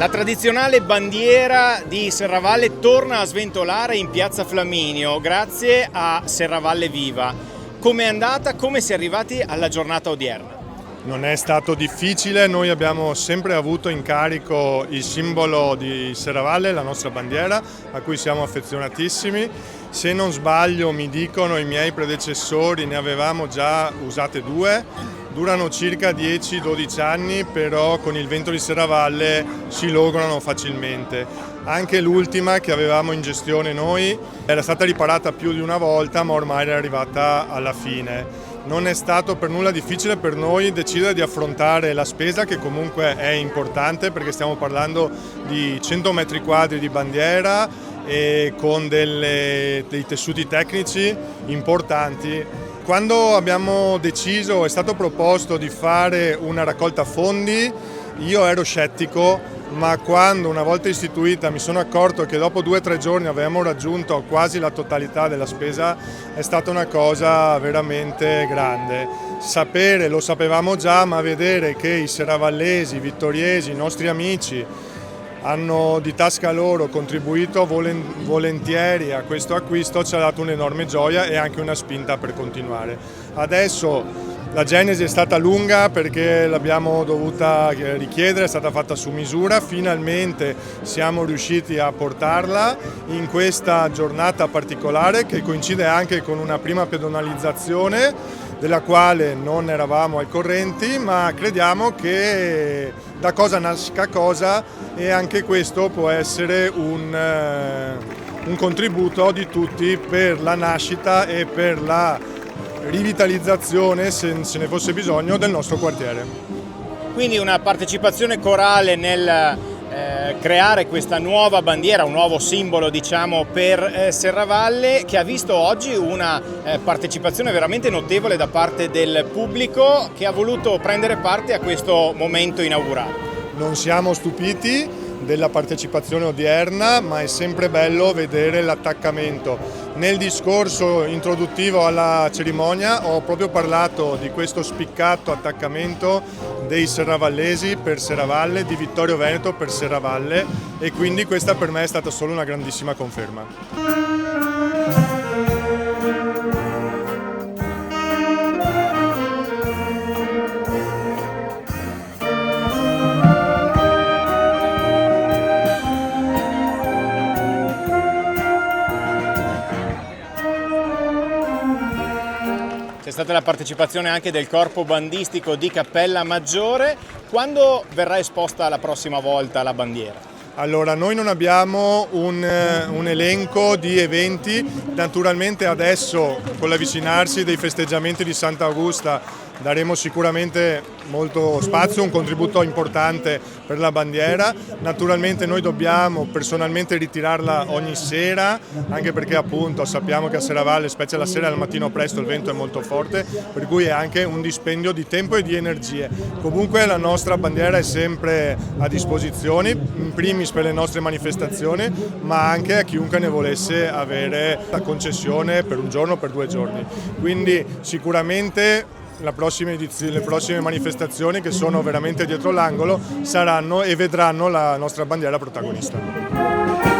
La tradizionale bandiera di Serravalle torna a sventolare in Piazza Flaminio grazie a Serravalle Viva. Come è andata? Come si è arrivati alla giornata odierna? Non è stato difficile, noi abbiamo sempre avuto in carico il simbolo di Serravalle, la nostra bandiera, a cui siamo affezionatissimi. Se non sbaglio, mi dicono i miei predecessori, ne avevamo già usate due. Durano circa 10-12 anni, però con il vento di Serravalle si logorano facilmente. Anche l'ultima che avevamo in gestione noi era stata riparata più di una volta, ma ormai era arrivata alla fine. Non è stato per nulla difficile per noi decidere di affrontare la spesa, che comunque è importante perché stiamo parlando di 100 metri quadri di bandiera e con dei tessuti tecnici importanti. Quando abbiamo deciso, è stato proposto di fare una raccolta fondi, io ero scettico, ma quando una volta istituita mi sono accorto che dopo 2 o 3 giorni avevamo raggiunto quasi la totalità della spesa, è stata una cosa veramente grande. Sapere, lo sapevamo già, ma vedere che i serravallesi, i vittoriesi, i nostri amici hanno di tasca loro contribuito volentieri a questo acquisto ci ha dato un'enorme gioia e anche una spinta per continuare. Adesso la genesi è stata lunga perché l'abbiamo dovuta richiedere, è stata fatta su misura, finalmente siamo riusciti a portarla in questa giornata particolare che coincide anche con una prima pedonalizzazione della quale non eravamo al corrente, ma crediamo che da cosa nasca cosa e anche questo può essere un contributo di tutti per la nascita e per la rivitalizzazione, se ne fosse bisogno, del nostro quartiere. Quindi una partecipazione corale nel creare questa nuova bandiera, un nuovo simbolo diciamo per Serravalle, che ha visto oggi una partecipazione veramente notevole da parte del pubblico che ha voluto prendere parte a questo momento inaugurale. Non siamo stupiti della partecipazione odierna, ma è sempre bello vedere l'attaccamento. Nel discorso introduttivo alla cerimonia ho proprio parlato di questo spiccato attaccamento dei serravallesi per Serravalle, di Vittorio Veneto per Serravalle, e quindi questa per me è stata solo una grandissima conferma. C'è stata la partecipazione anche del corpo bandistico di Cappella Maggiore. Quando verrà esposta la prossima volta la bandiera? Allora, noi non abbiamo un elenco di eventi, naturalmente adesso con l'avvicinarsi dei festeggiamenti di Sant'Augusta daremo sicuramente molto spazio, un contributo importante per la bandiera. Naturalmente noi dobbiamo personalmente ritirarla ogni sera, anche perché appunto sappiamo che a Serravalle, specie la sera e al mattino presto, il vento è molto forte, per cui è anche un dispendio di tempo e di energie. Comunque la nostra bandiera è sempre a disposizione, in primis per le nostre manifestazioni, ma anche a chiunque ne volesse avere la concessione per un giorno o per 2 giorni. Quindi sicuramente le prossime manifestazioni, che sono veramente dietro l'angolo, saranno e vedranno la nostra bandiera protagonista.